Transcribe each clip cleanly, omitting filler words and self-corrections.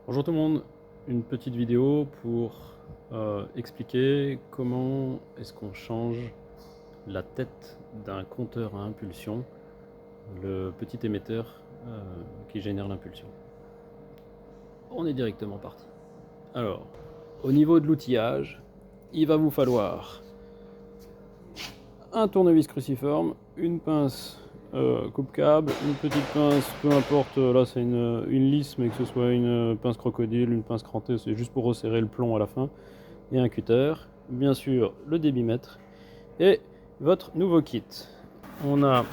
Bonjour tout le monde, une petite vidéo pour expliquer comment est-ce qu'on change la tête d'un compteur à impulsion, le petit émetteur qui génère l'impulsion. On est directement parti. Alors, au niveau de l'outillage, il va vous falloir un tournevis cruciforme, une pince coupe-câble, une petite pince, peu importe, là c'est une lisse, mais que ce soit une pince crocodile, une pince crantée, c'est juste pour resserrer le plomb à la fin, et un cutter, bien sûr le débitmètre, et votre nouveau kit. On a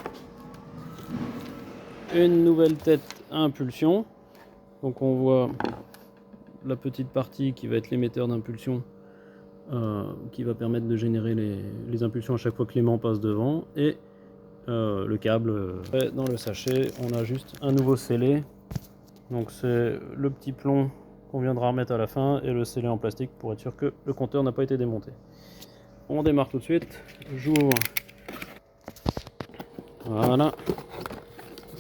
une nouvelle tête à impulsion, donc on voit la petite partie qui va être l'émetteur d'impulsion, qui va permettre de générer les impulsions à chaque fois que l'aimant passe devant, et le câble. Dans le sachet, on a juste un nouveau scellé. Donc c'est le petit plomb qu'on viendra remettre à la fin et le scellé en plastique pour être sûr que le compteur n'a pas été démonté. On démarre tout de suite. J'ouvre. Voilà.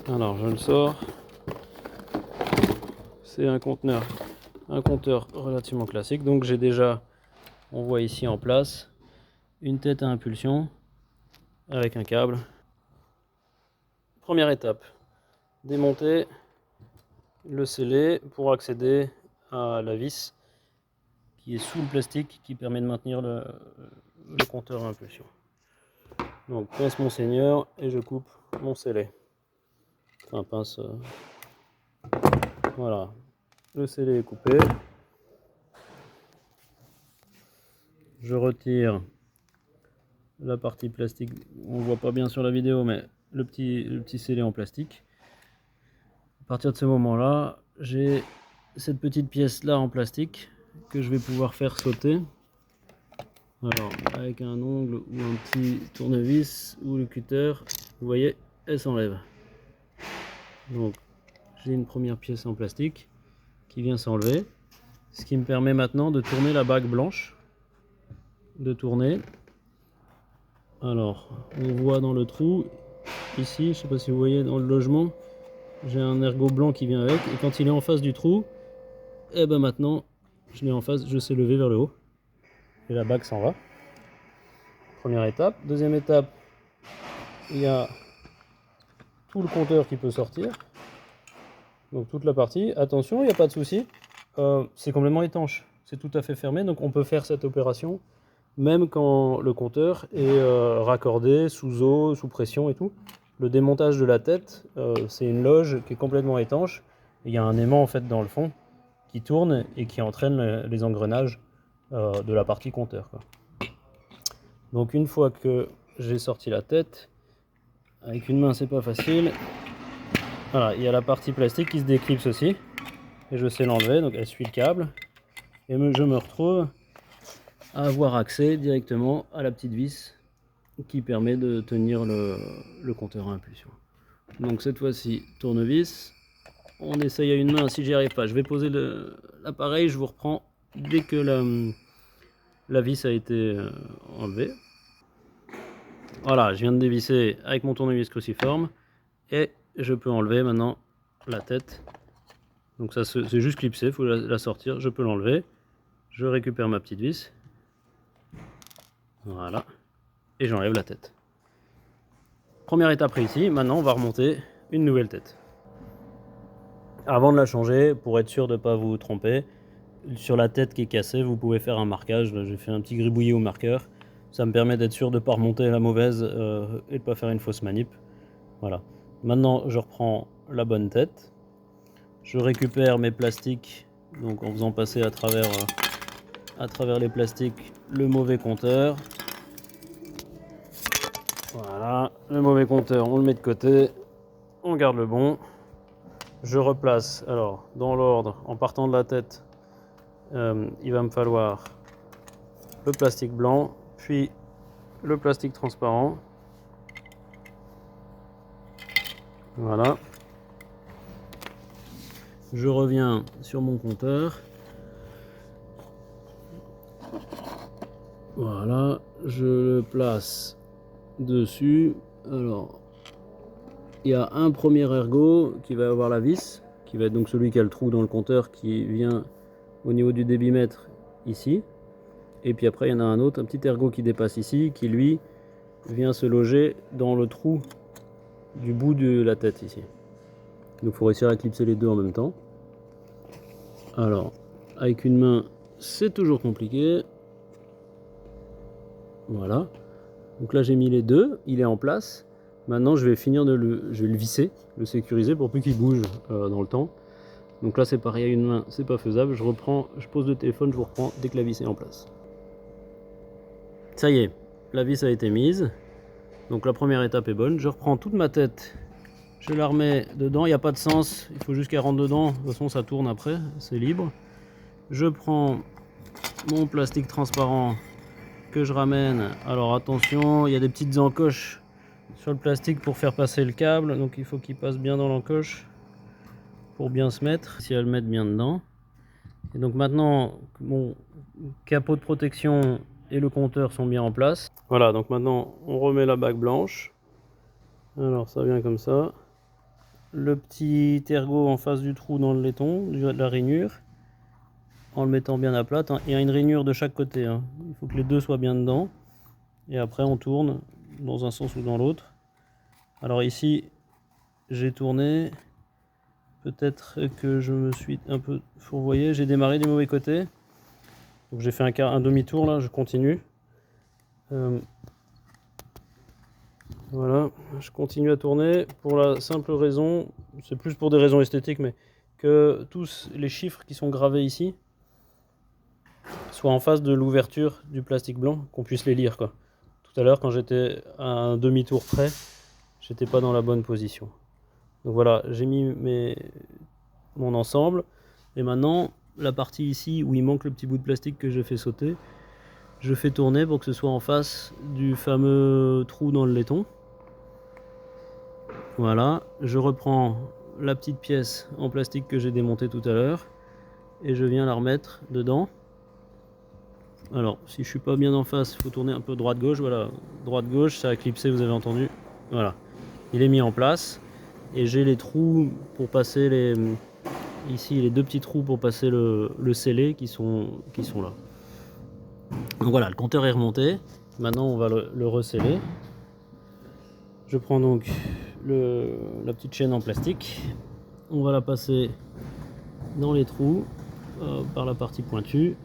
Alors je le sors. C'est un compteur relativement classique. Donc j'ai déjà, on voit ici en place, une tête à impulsion avec un câble. Première étape, démonter le scellé pour accéder à la vis qui est sous le plastique qui permet de maintenir le compteur à impulsion. Donc pince mon seigneur et je coupe mon scellé. Enfin pince. Voilà. Le scellé est coupé. Je retire la partie plastique. On ne voit pas bien sur la vidéo, mais le petit scellé en plastique. À partir de ce moment-là, j'ai cette petite pièce là en plastique que je vais pouvoir faire sauter. Alors, avec un ongle ou un petit tournevis ou le cutter, vous voyez, elle s'enlève. Donc, j'ai une première pièce en plastique qui vient s'enlever, ce qui me permet maintenant de tourner la bague blanche. De tourner. Alors, on voit dans le trou, ici, je ne sais pas si vous voyez dans le logement, j'ai un ergot blanc qui vient avec, et quand il est en face du trou, et ben maintenant, je l'ai en face, je sais lever vers le haut, et la bague s'en va. Première étape. Deuxième étape, il y a tout le compteur qui peut sortir. Donc toute la partie. Attention, il n'y a pas de souci. C'est complètement étanche. C'est tout à fait fermé. Donc on peut faire cette opération même quand le compteur est raccordé sous eau, sous pression et tout. Le démontage de la tête, c'est une loge qui est complètement étanche. Il y a un aimant en fait dans le fond qui tourne et qui entraîne les engrenages de la partie compteur, quoi. Donc une fois que j'ai sorti la tête, avec une main c'est pas facile. Voilà, il y a la partie plastique qui se déclipse aussi. Et je sais l'enlever, donc elle suit le câble. Et je me retrouve à avoir accès directement à la petite vis qui permet de tenir le compteur à impulsion. Donc cette fois-ci, tournevis. On essaye à une main, si j'y arrive pas. Je vais poser l'appareil, je vous reprends dès que la vis a été enlevée. Voilà, je viens de dévisser avec mon tournevis cruciforme et je peux enlever maintenant la tête. Donc ça c'est juste clipsé, il faut la sortir, je peux l'enlever. Je récupère ma petite vis. Voilà. Et j'enlève la tête. Première étape réussie, maintenant on va remonter une nouvelle tête. Avant de la changer, pour être sûr de ne pas vous tromper, sur la tête qui est cassée, vous pouvez faire un marquage. J'ai fait un petit gribouillis au marqueur. Ça me permet d'être sûr de ne pas remonter la mauvaise et de ne pas faire une fausse manip. Voilà. Maintenant, je reprends la bonne tête. Je récupère mes plastiques, donc en faisant passer à travers les plastiques le mauvais compteur. Voilà, le mauvais compteur, on le met de côté. On garde le bon. Je replace, alors, dans l'ordre, en partant de la tête, il va me falloir le plastique blanc, puis le plastique transparent. Voilà. Je reviens sur mon compteur. Voilà, je le place dessus. Alors, il y a un premier ergot qui va avoir la vis qui va être donc celui qui a le trou dans le compteur qui vient au niveau du débitmètre ici. Et puis après il y en a un autre, un petit ergot qui dépasse ici, qui lui vient se loger dans le trou du bout de la tête ici. Donc il faut réussir à clipser les deux en même temps. Alors, avec une main, c'est toujours compliqué. Voilà. Donc là j'ai mis les deux, il est en place. Maintenant je vais finir de je vais le visser, le sécuriser pour plus qu'il bouge dans le temps. Donc là c'est pareil à une main, c'est pas faisable. Je pose le téléphone, je vous reprends dès que la vis est en place. Ça y est, la vis a été mise. Donc la première étape est bonne. Je reprends toute ma tête, je la remets dedans, il n'y a pas de sens, il faut juste qu'elle rentre dedans. De toute façon ça tourne après, c'est libre. Je prends mon plastique transparent que je ramène. Alors attention, il y a des petites encoches sur le plastique pour faire passer le câble, donc il faut qu'il passe bien dans l'encoche pour bien se mettre, si elle met bien dedans. Et donc maintenant mon capot de protection et le compteur sont bien en place. Voilà, donc maintenant on remet la bague blanche. Alors ça vient comme ça. Le petit ergot en face du trou dans le laiton, de la rainure, en le mettant bien à plat. Il y a une rainure de chaque côté, hein. Il faut que les deux soient bien dedans. Et après on tourne dans un sens ou dans l'autre. Alors ici j'ai tourné. Peut-être que je me suis un peu fourvoyé. J'ai démarré du mauvais côté. Donc j'ai fait un demi-tour là, je continue. Voilà, je continue à tourner pour la simple raison, c'est plus pour des raisons esthétiques, mais que tous les chiffres qui sont gravés ici soient en face de l'ouverture du plastique blanc, qu'on puisse les lire, quoi. Tout à l'heure, quand j'étais à un demi-tour près, j'étais pas dans la bonne position. Donc voilà, j'ai mis mon ensemble, et maintenant la partie ici où il manque le petit bout de plastique que j'ai fait sauter, je fais tourner pour que ce soit en face du fameux trou dans le laiton. Voilà, je reprends la petite pièce en plastique que j'ai démontée tout à l'heure et je viens la remettre dedans. Alors, si je suis pas bien en face, il faut tourner un peu droite-gauche. Voilà, droite-gauche, ça a clipsé, vous avez entendu. Voilà, il est mis en place et j'ai les trous pour passer ici les deux petits trous pour passer le scellé qui sont là. Donc voilà, le compteur est remonté. Maintenant, on va le resceller. Je prends donc la petite chaîne en plastique. On va la passer dans les trous par la partie pointue.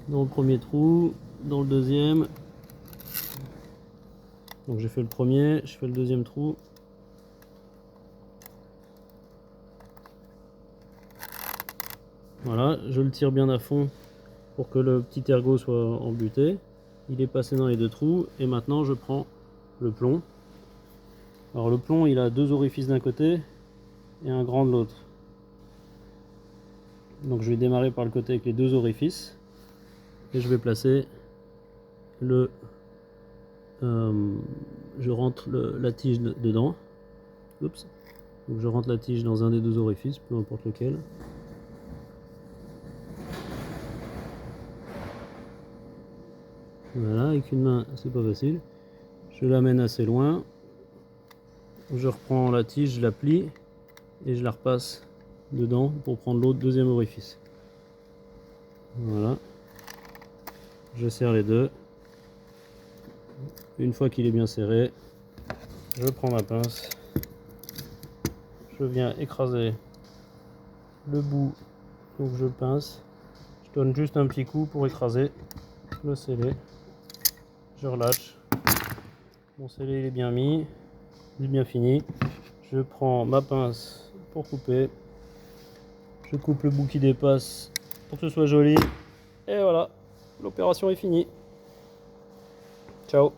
Dans le premier trou, dans le deuxième. Donc j'ai fait le premier, je fais le deuxième trou. Voilà, je le tire bien à fond pour que le petit ergot soit embuté. Il est passé dans les deux trous et maintenant je prends le plomb. Alors le plomb, il a deux orifices d'un côté et un grand de l'autre. Donc je vais démarrer par le côté avec les deux orifices et je vais placer je rentre la tige dedans. Oups. Donc je rentre la tige dans un des deux orifices, peu importe lequel. Voilà, avec une main c'est pas facile. Je l'amène assez loin. Je reprends la tige, je la plie et je la repasse dedans pour prendre l'autre deuxième orifice. Voilà. Je serre les deux. Une fois qu'il est bien serré, je prends ma pince. Je viens écraser le bout, donc je pince. Je donne juste un petit coup pour écraser le scellé. Je relâche. Mon scellé il est bien mis, il est bien fini. Je prends ma pince pour couper. Je coupe le bout qui dépasse pour que ce soit joli. Et voilà, l'opération est finie. Ciao.